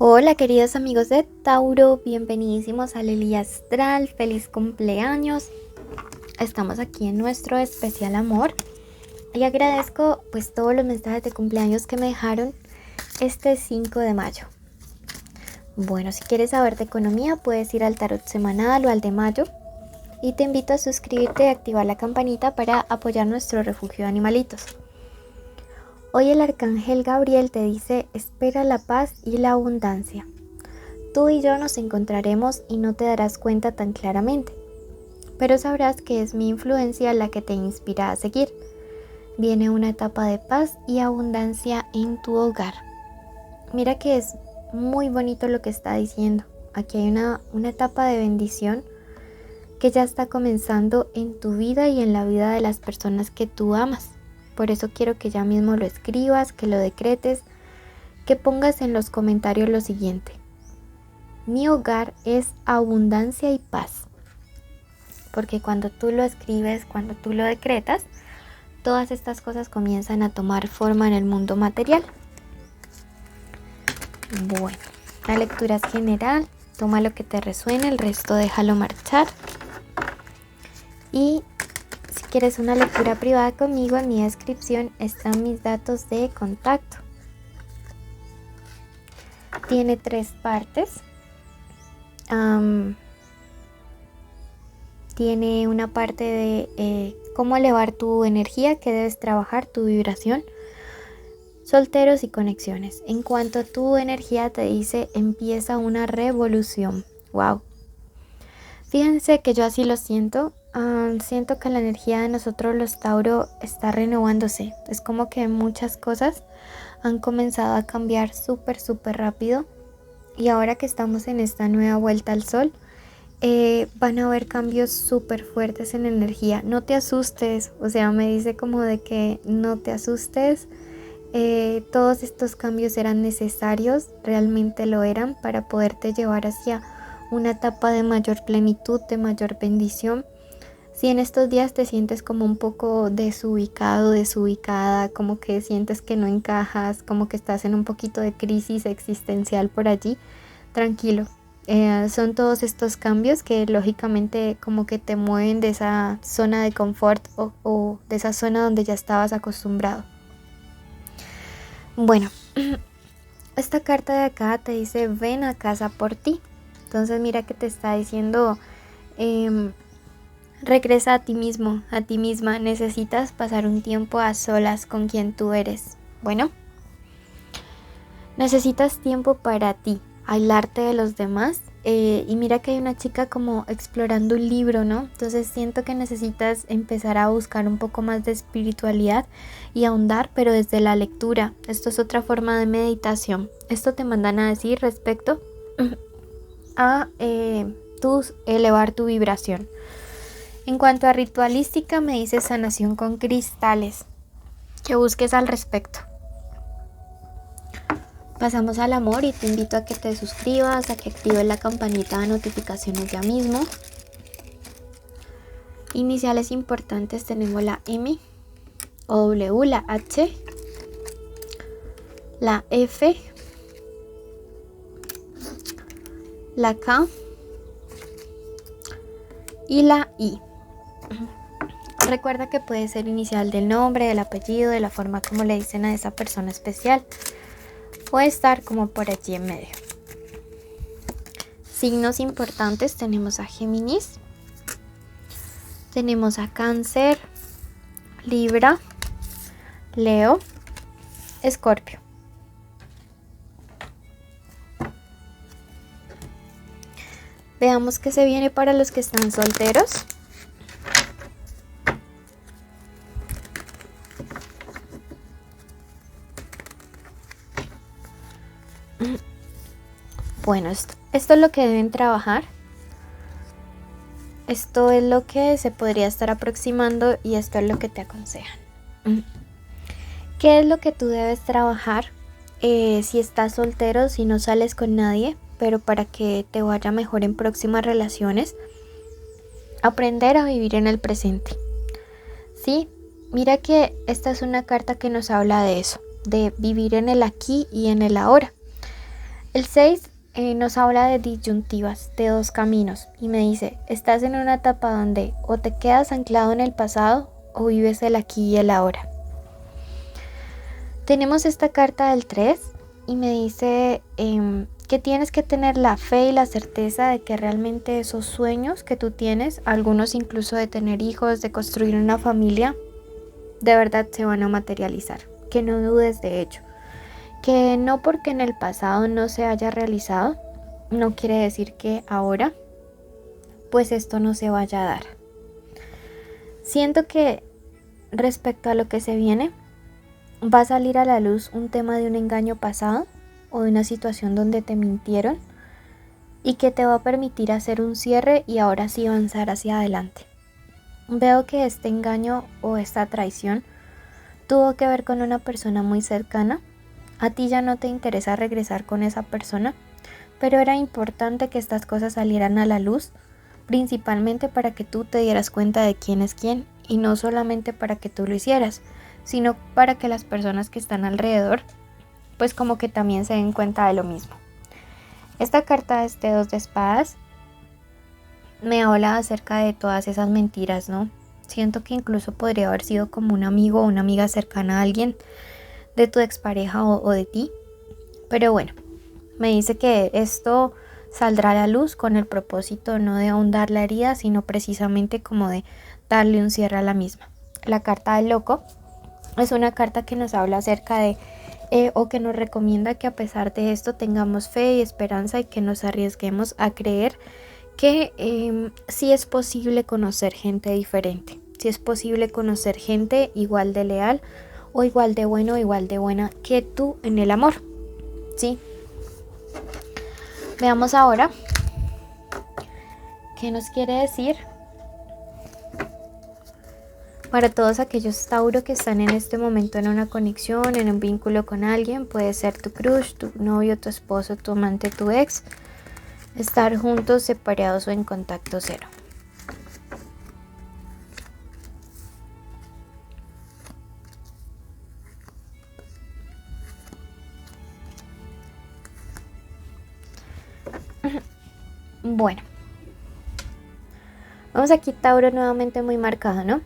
Hola queridos amigos de Tauro, bienvenidísimos a Lely Astral, feliz cumpleaños. Estamos aquí en nuestro especial amor y agradezco pues todos los mensajes de cumpleaños que me dejaron este 5 de mayo. Bueno, si quieres saber de economía puedes ir al tarot semanal o al de mayo y te invito a suscribirte y activar la campanita para apoyar nuestro refugio de animalitos. Hoy el arcángel Gabriel te dice, espera la paz y la abundancia. Tú y yo nos encontraremos y no te darás cuenta tan claramente, pero sabrás que es mi influencia la que te inspira a seguir. Viene una etapa de paz y abundancia en tu hogar. Mira que es muy bonito lo que está diciendo. Aquí hay una etapa de bendición que ya está comenzando en tu vida y en la vida de las personas que tú amas. Por eso quiero que ya mismo lo escribas, que lo decretes, que pongas en los comentarios lo siguiente. Mi hogar es abundancia y paz. Porque cuando tú lo escribes, cuando tú lo decretas, todas estas cosas comienzan a tomar forma en el mundo material. Bueno, la lectura es general, toma lo que te resuene, el resto déjalo marchar. Y si quieres una lectura privada conmigo, en mi descripción están mis datos de contacto. Tiene 3 partes. Tiene una parte de cómo elevar tu energía, que debes trabajar, tu vibración, solteros y conexiones. En cuanto a tu energía te dice, empieza una revolución. ¡Wow! Fíjense que yo así lo siento. Siento que la energía de nosotros los Tauro está renovándose. Es como que muchas cosas han comenzado a cambiar súper rápido. Y ahora que estamos en esta nueva vuelta al sol, van a haber cambios súper fuertes en energía. No te asustes, o sea, me dice como de que no te asustes. Todos estos cambios eran necesarios, realmente lo eran, para poderte llevar hacia una etapa de mayor plenitud, de mayor bendición. Si en estos días te sientes como un poco desubicado, desubicada, como que sientes que no encajas, como que estás en un poquito de crisis existencial por allí, tranquilo. Son todos estos cambios que lógicamente como que te mueven de esa zona de confort o de esa zona donde ya estabas acostumbrado. Bueno, esta carta de acá te dice ven a casa por ti. Entonces mira que te está diciendo regresa a ti mismo, a ti misma. Necesitas pasar un tiempo a solas con quien tú eres. Bueno, necesitas tiempo para ti, aislarte de los demás. Y mira que hay una chica como explorando un libro, ¿no? Entonces siento que necesitas empezar a buscar un poco más de espiritualidad y ahondar, pero desde la lectura. Esto es otra forma de meditación. Esto te mandan a decir respecto a elevar tu vibración. En cuanto a ritualística, me dice sanación con cristales. Que busques al respecto. Pasamos al amor y te invito a que te suscribas, a que actives la campanita de notificaciones ya mismo. Iniciales importantes tenemos la M, o W, la H, la F, la K y la I. Recuerda que puede ser inicial del nombre, del apellido, de la forma como le dicen a esa persona especial. Puede estar como por allí en medio. Signos importantes tenemos a Géminis, tenemos a Cáncer, Libra, Leo, Escorpio. Veamos qué se viene para los que están solteros. Bueno, esto es lo que deben trabajar. Esto es lo que se podría estar aproximando y esto es lo que te aconsejan. ¿Qué es lo que tú debes trabajar si estás soltero, si no sales con nadie, pero para que te vaya mejor en próximas relaciones? Aprender a vivir en el presente. ¿Sí? Mira que esta es una carta que nos habla de eso, de vivir en el aquí y en el ahora. El 6 nos habla de disyuntivas, de dos caminos, y me dice, estás en una etapa donde o te quedas anclado en el pasado o vives el aquí y el ahora. Tenemos esta carta del 3 y me dice que tienes que tener la fe y la certeza de que realmente esos sueños que tú tienes, algunos incluso de tener hijos, de construir una familia, de verdad se van a materializar, que no dudes de ello. Que no porque en el pasado no se haya realizado, no quiere decir que ahora, pues esto no se vaya a dar. Siento que respecto a lo que se viene, va a salir a la luz un tema de un engaño pasado o de una situación donde te mintieron y que te va a permitir hacer un cierre y ahora sí avanzar hacia adelante. Veo que este engaño o esta traición tuvo que ver con una persona muy cercana. A ti ya no te interesa regresar con esa persona, pero era importante que estas cosas salieran a la luz, principalmente para que tú te dieras cuenta de quién es quién y no solamente para que tú lo hicieras, sino para que las personas que están alrededor, pues como que también se den cuenta de lo mismo. Esta carta de 2 de espadas me habla acerca de todas esas mentiras, ¿no? Siento que incluso podría haber sido como un amigo o una amiga cercana a alguien de tu expareja o de ti. Pero bueno, me dice que esto saldrá a la luz con el propósito no de ahondar la herida, sino precisamente como de darle un cierre a la misma. La carta del loco es una carta que nos habla acerca de o que nos recomienda que a pesar de esto tengamos fe y esperanza y que nos arriesguemos a creer que sí es posible conocer gente diferente, sí es posible conocer gente igual de leal o igual de bueno o igual de buena que tú en el amor, ¿sí? Veamos ahora qué nos quiere decir para todos aquellos Tauro que están en este momento en una conexión, en un vínculo con alguien. Puede ser tu crush, tu novio, tu esposo, tu amante, tu ex. Estar juntos, separados o en contacto cero. Bueno, vamos aquí Tauro nuevamente muy marcado, ¿no?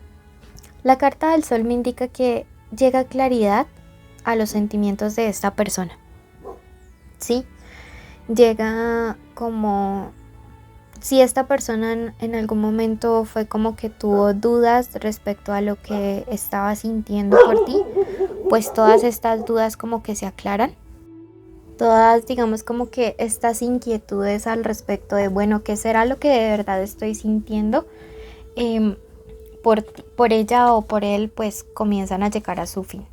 La carta del sol me indica que llega claridad a los sentimientos de esta persona, ¿sí? Llega como si esta persona en algún momento fue como que tuvo dudas respecto a lo que estaba sintiendo por ti, pues todas estas dudas como que se aclaran. Todas, digamos, como que estas inquietudes al respecto de, bueno, ¿qué será lo que de verdad estoy sintiendo? Por ella o por él, pues comienzan a llegar a su fin.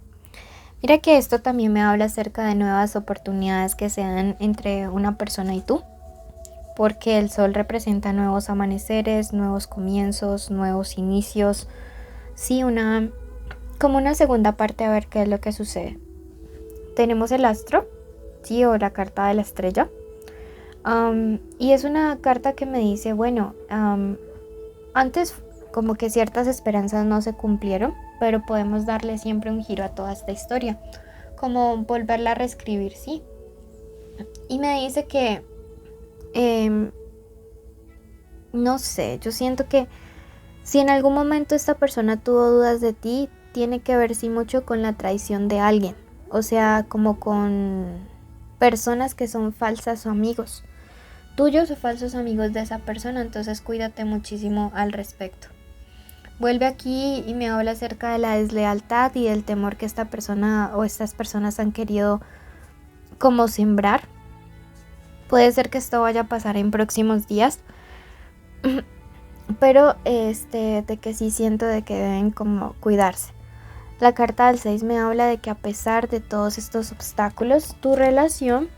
Mira que esto también me habla acerca de nuevas oportunidades que se dan entre una persona y tú, porque el sol representa nuevos amaneceres, nuevos comienzos, nuevos inicios, sí, como una segunda parte a ver qué es lo que sucede. Tenemos el astro, sí, o la carta de la estrella, y es una carta que me dice, bueno, antes como que ciertas esperanzas no se cumplieron, pero podemos darle siempre un giro a toda esta historia, como volverla a reescribir, sí. Y me dice que no sé, yo siento que si en algún momento esta persona tuvo dudas de ti, tiene que ver sí mucho con la traición de alguien, o sea, como con personas que son falsas o amigos tuyos o falsos amigos de esa persona, entonces cuídate muchísimo al respecto. Vuelve aquí y me habla acerca de la deslealtad y del temor que esta persona o estas personas han querido como sembrar. Puede ser que esto vaya a pasar en próximos días, pero de que sí siento de que deben como cuidarse. La carta del 6 me habla de que a pesar de todos estos obstáculos, tu relación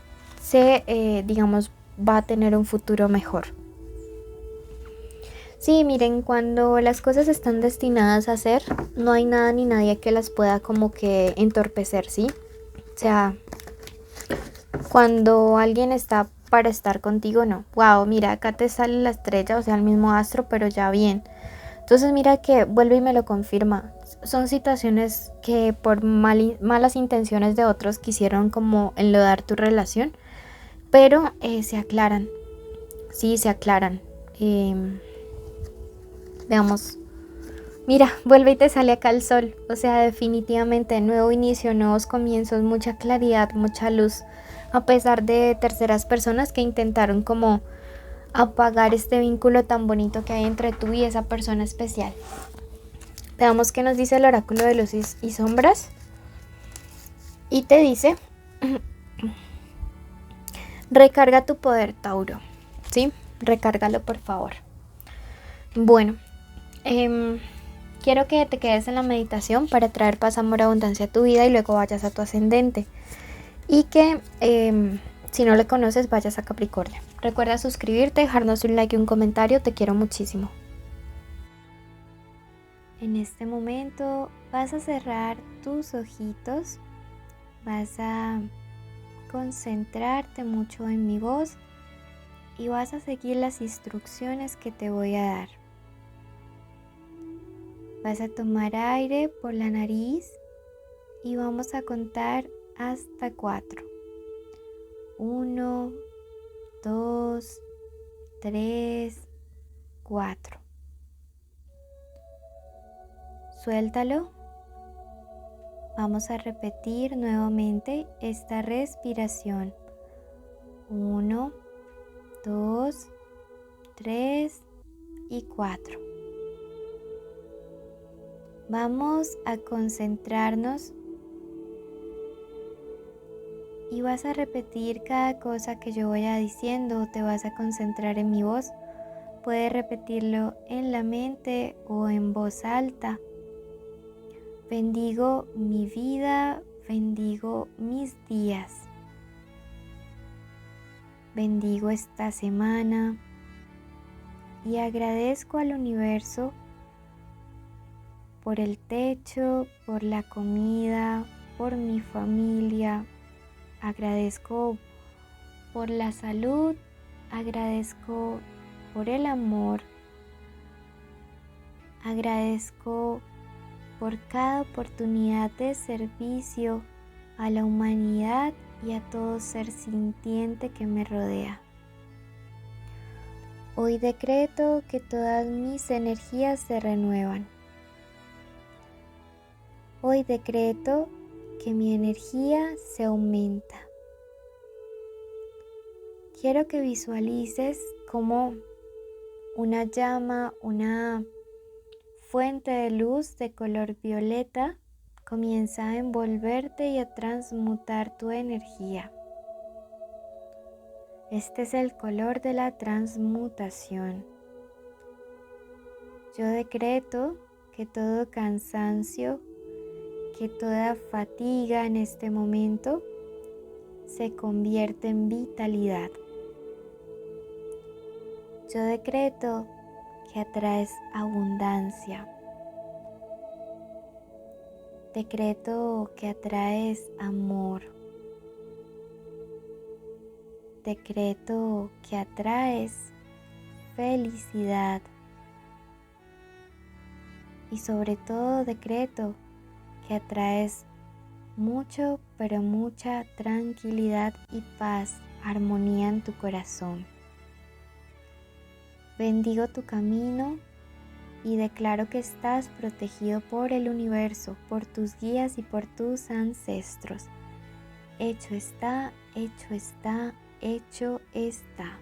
digamos, va a tener un futuro mejor. Sí, miren, cuando las cosas están destinadas a ser, no hay nada ni nadie que las pueda como que entorpecer, ¿sí? O sea, cuando alguien está para estar contigo, no. Wow, mira, acá te sale la estrella, o sea, el mismo astro, pero ya bien. Entonces mira que vuelve y me lo confirma. Son situaciones que por malas intenciones de otros quisieron como enlodar tu relación. pero se aclaran, sí, se aclaran. Veamos, mira, vuelve y te sale acá el sol, o sea, definitivamente nuevo inicio, nuevos comienzos, mucha claridad, mucha luz, a pesar de terceras personas que intentaron como apagar este vínculo tan bonito que hay entre tú y esa persona especial. Veamos qué nos dice el oráculo de luces y sombras. Y te dice, recarga tu poder, Tauro. ¿Sí? Recárgalo, por favor. Bueno, quiero que te quedes en la meditación para traer paz, amor, abundancia a tu vida y luego vayas a tu ascendente. Y que si no le conoces, vayas a Capricornio. Recuerda suscribirte, dejarnos un like y un comentario. Te quiero muchísimo. En este momento vas a cerrar tus ojitos. Vas a concentrarte mucho en mi voz y vas a seguir las instrucciones que te voy a dar. Vas a tomar aire por la nariz y vamos a contar hasta 4. 1, 2, 3, 4. Suéltalo. Vamos a repetir nuevamente esta respiración. 1, 2, 3 y 4. Vamos a concentrarnos y vas a repetir cada cosa que yo vaya diciendo. Te vas a concentrar en mi voz. Puedes repetirlo en la mente o en voz alta. Bendigo mi vida, bendigo mis días. Bendigo esta semana y agradezco al universo por el techo, por la comida, por mi familia. Agradezco por la salud, agradezco por el amor, agradezco por cada oportunidad de servicio a la humanidad y a todo ser sintiente que me rodea. Hoy decreto que todas mis energías se renuevan. Hoy decreto que mi energía se aumenta. Quiero que visualices como una llama, una fuente de luz de color violeta comienza a envolverte y a transmutar tu energía. Este es el color de la transmutación. Yo decreto que todo cansancio, que toda fatiga en este momento se convierte en vitalidad. Yo decreto que atraes abundancia. Decreto que atraes amor. Decreto que atraes felicidad. Y sobre todo decreto que atraes mucho, pero mucha tranquilidad y paz, armonía en tu corazón. Bendigo tu camino y declaro que estás protegido por el universo, por tus guías y por tus ancestros. Hecho está, hecho está, hecho está.